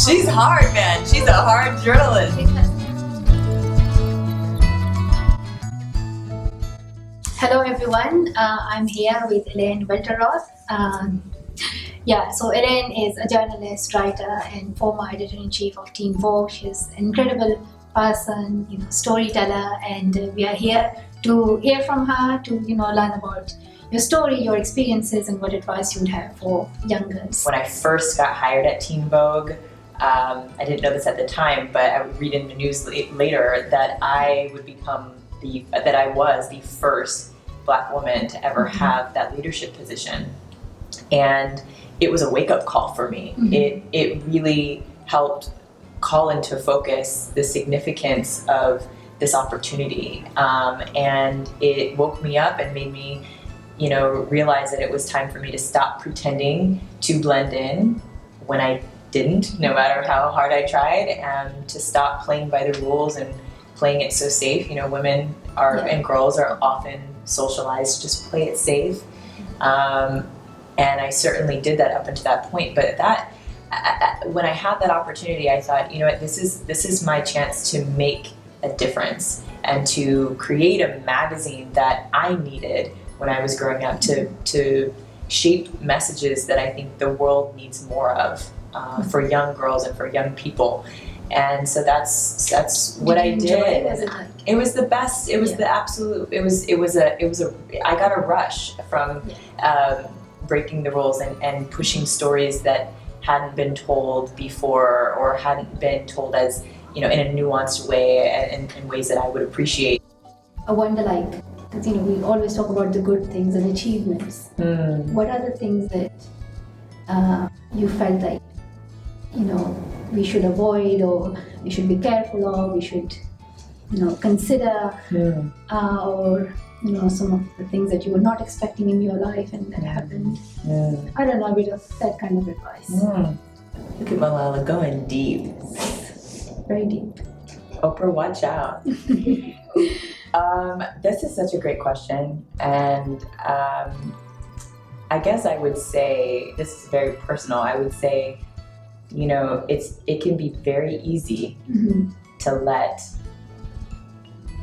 She's hard, man. She's a hard journalist. Hello, everyone. I'm here with Elaine Welteroth. So Elaine is a journalist, writer, and former editor-in-chief of Teen Vogue. She's an incredible person, storyteller, and we are here to hear from her, to learn about your story, your experiences, and what advice you would have for young girls. When I first got hired at Teen Vogue, I didn't know this at the time, but I would read in the news later that I would become that I was the first Black woman to ever have that leadership position. And it was a wake-up call for me. It really helped call into focus the significance of this opportunity. And it woke me up and made me, realize that it was time for me to stop pretending to blend in when I didn't, no matter how hard I tried, and to stop playing by the rules and playing it so safe. Women and girls are often socialized to just play it safe. And I certainly did that up until that point. But when I had that opportunity, I thought, this is my chance to make a difference and to create a magazine that I needed when I was growing up to shape messages that I think the world needs more of for young girls and for young people. And so that's what I did. It was the best. It was the absolute. I got a rush from breaking the rules and pushing stories that hadn't been told before, or hadn't been told as in a nuanced way and in ways that I would appreciate. I wonder, because we always talk about the good things and achievements. What are the things that you felt like we should avoid, or we should be careful, or we should consider, or some of the things that you were not expecting in your life and that happened? I don't know, a bit of that kind of advice. Look at Malala going deep. Very deep. Oprah, watch out. This is such a great question, and I guess I would say, this is very personal, I would say, it can be very easy to let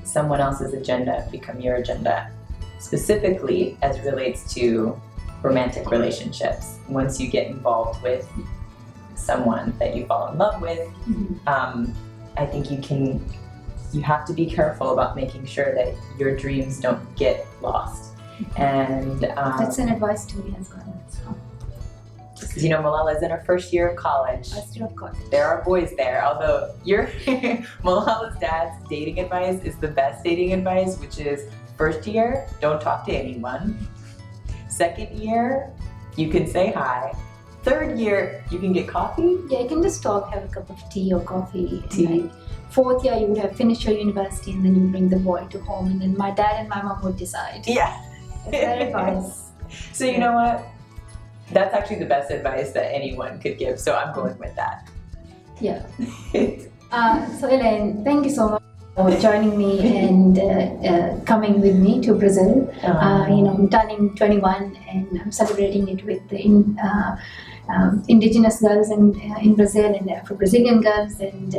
someone else's agenda become your agenda, specifically as it relates to romantic relationships. Once you get involved with someone that you fall in love with, I think you have to be careful about making sure that your dreams don't get lost. And that's an advice to me as well. Because Malala is in her first year of college. First year of college. There are boys there, although Malala's dad's dating advice is the best dating advice, which is first year, don't talk to anyone. Second year, you can say hi. Third year, you can get coffee. Yeah, you can just talk, have a cup of tea or coffee. And fourth year, you would have finished your university, and then you bring the boy to home, and then my dad and my mom would decide. Yeah. That's their advice. So you know what? That's actually the best advice that anyone could give, so I'm going with that. Yeah. So Elaine, thank you so much for joining me and coming with me to Brazil. I'm turning 21 and I'm celebrating it with the indigenous girls in Brazil and Afro-Brazilian girls, and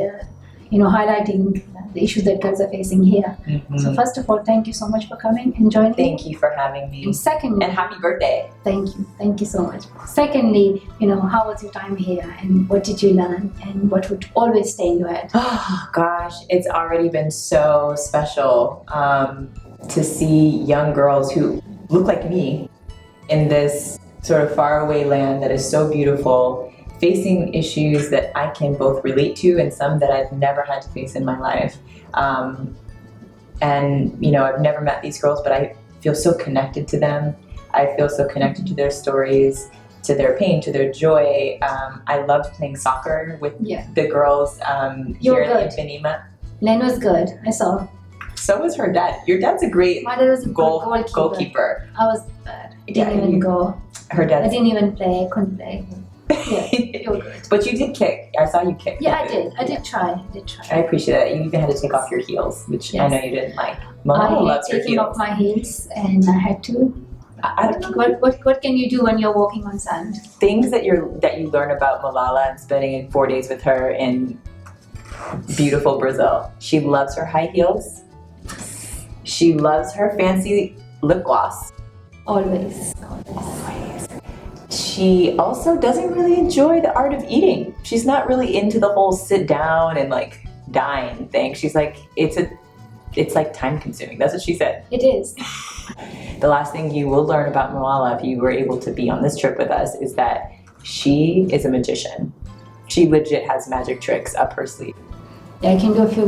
highlighting the issues that girls are facing here. So first of all, thank you so much for coming and joining me. Thank you for having me. And secondly, and happy birthday. Thank you so much. Secondly, how was your time here, and what did you learn, and what would always stay in your head? Oh gosh, it's already been so special to see young girls who look like me in this sort of faraway land that is so beautiful, facing issues that I can both relate to and some that I've never had to face in my life. I've never met these girls, but I feel so connected to them. I feel so connected to their stories, to their pain, to their joy. I loved playing soccer with the girls here in Ipanema. Len was good, I saw. So was her dad. Your dad's a great goalkeeper. I was bad. I didn't even go. Her dad. I didn't even play. I couldn't play. Yeah, you were good. But you did kick. I saw you kick. Yeah, I did. I did try. I appreciate that. You even had to take off your heels, which I know you didn't like. Malala loves her heels. Taking off my heels, and I had to. I don't know. What can you do when you're walking on sand? Things that you learn about Malala and spending 4 days with her in beautiful Brazil. She loves her high heels. She loves her fancy lip gloss. Always. She also doesn't really enjoy the art of eating. She's not really into the whole sit down and like dine thing. She's like, it's like time consuming. That's what she said. It is. The last thing you will learn about Malala, if you were able to be on this trip with us, is that she is a magician. She legit has magic tricks up her sleeve. Yeah, I can do a few,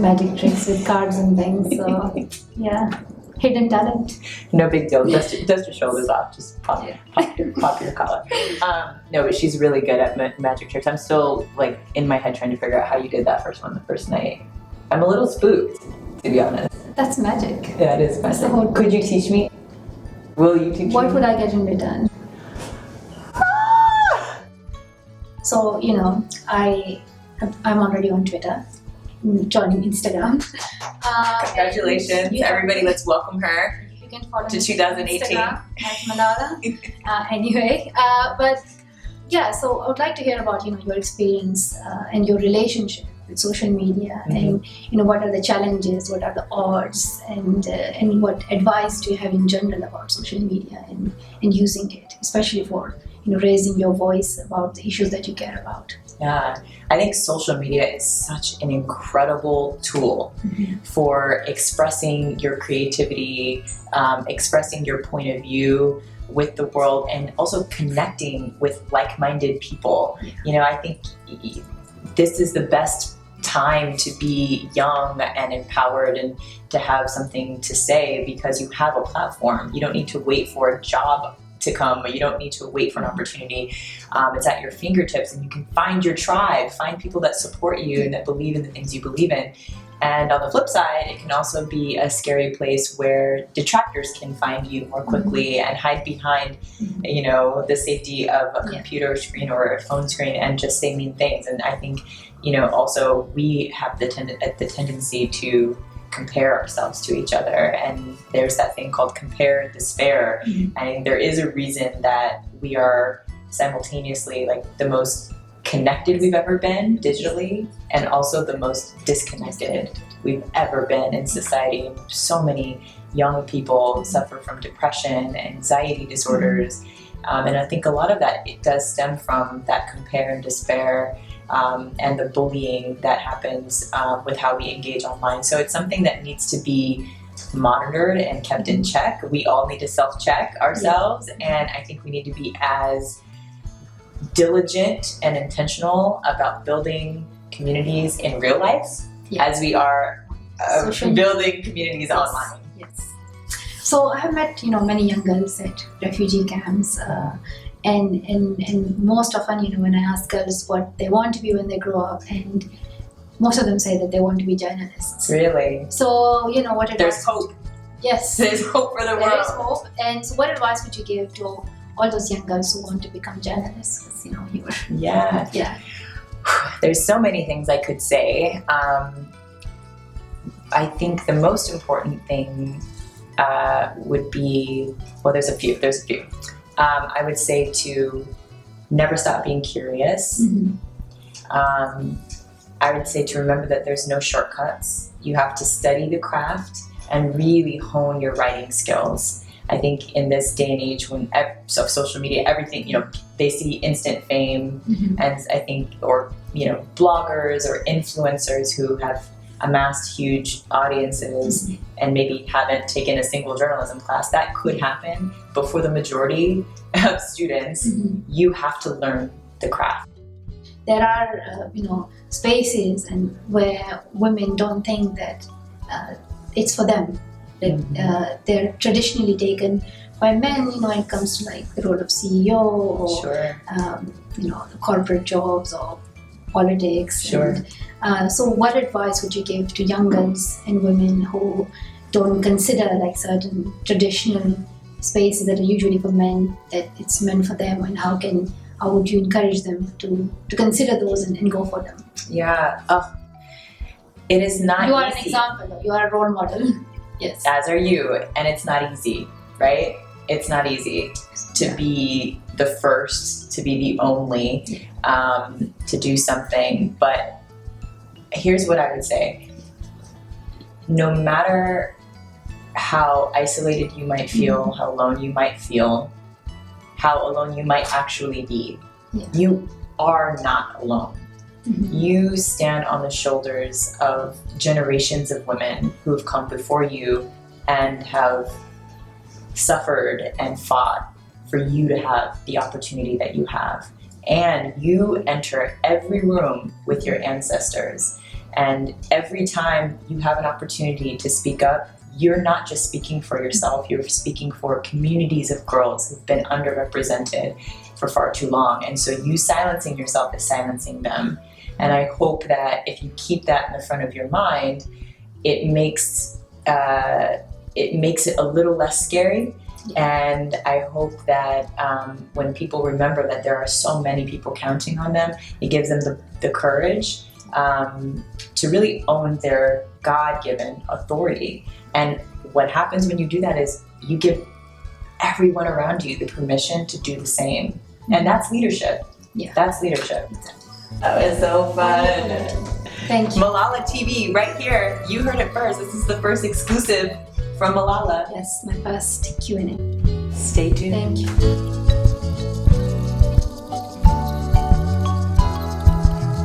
magic tricks with cards and things. So, yeah, hidden talent. No big deal. Dust your shoulders off. Just pop your collar. No, but she's really good at magic tricks. I'm still like in my head trying to figure out how you did that the first night. I'm a little spooked, to be honest. That's magic. Yeah, it is magic. Could you teach me? Will you teach me? What would I get in return? So, I'm already on Twitter, joining Instagram. Congratulations, everybody! Let's welcome her You can follow to me 2018. on Instagram at Malala. Anyway, but yeah, so I would like to hear about your experience and your relationship with social media, and what are the challenges, what are the odds, and what advice do you have in general about social media and using it, especially for raising your voice about the issues that you care about. Yeah, I think social media is such an incredible tool for expressing your creativity, expressing your point of view with the world, and also connecting with like-minded people. I think this is the best time to be young and empowered and to have something to say, because you have a platform. You don't need to wait for a job to come. You don't need to wait for an opportunity. It's at your fingertips, and you can find your tribe, find people that support you and that believe in the things you believe in. And on the flip side, it can also be a scary place where detractors can find you more quickly and hide behind, the safety of a computer screen or a phone screen and just say mean things. And I think, also we have the tendency to compare ourselves to each other, and there's that thing called compare and despair. And there is a reason that we are simultaneously like the most connected we've ever been digitally, and also the most disconnected we've ever been in society. So many young people suffer from depression, anxiety disorders, and I think a lot of that, it does stem from that compare and despair, and the bullying that happens with how we engage online. So it's something that needs to be monitored and kept in check. We all need to self-check ourselves, and I think we need to be as diligent and intentional about building communities in real life as we are building communities online. Yes. So I have met many young girls at refugee camps, and most often when I ask girls what they want to be when they grow up, and most of them say that they want to be journalists. Really? So what advice? There's hope. Yes. There's hope for the world. There is hope. And so what advice would you give to all those young girls who want to become journalists? Because you were. Yeah. There's so many things I could say. I think the most important thing would be, well, there's a few. I would say to never stop being curious. I would say to remember that there's no shortcuts. You have to study the craft and really hone your writing skills. I think in this day and age when social media, everything, they see instant fame, and I think, or, bloggers or influencers who have amassed huge audiences and maybe haven't taken a single journalism class. That could happen, but for the majority of students, you have to learn the craft. There are, spaces and where women don't think that it's for them. That they're traditionally taken by men, when it comes to like the role of CEO or, corporate jobs or politics. And, so what advice would you give to young girls and women who don't consider like certain traditional spaces that are usually for men, that it's meant for them, and how would you encourage them to consider those and go for them? Yeah. It is not You are easy. an example, though. You are a role model. Yes. As are you, and it's not easy, right? it's not easy to be the first, to be the only, to do something. But here's what I would say. No matter how isolated you might feel, how alone you might feel, how alone you might actually be, you are not alone. You stand on the shoulders of generations of women who have come before you and have suffered and fought for you to have the opportunity that you have. And you enter every room with your ancestors. And every time you have an opportunity to speak up, you're not just speaking for yourself, you're speaking for communities of girls who've been underrepresented for far too long. And so you silencing yourself is silencing them. And I hope that if you keep that in the front of your mind, it makes it a little less scary. And I hope that when people remember that there are so many people counting on them, it gives them the courage to really own their God-given authority. And what happens when you do that is you give everyone around you the permission to do the same. And that's leadership. Yeah. That's leadership. That was so fun. Thank you. Malala TV, right here. You heard it first. This is the first exclusive from Malala. Yes, my first Q&A. Stay tuned. Thank you.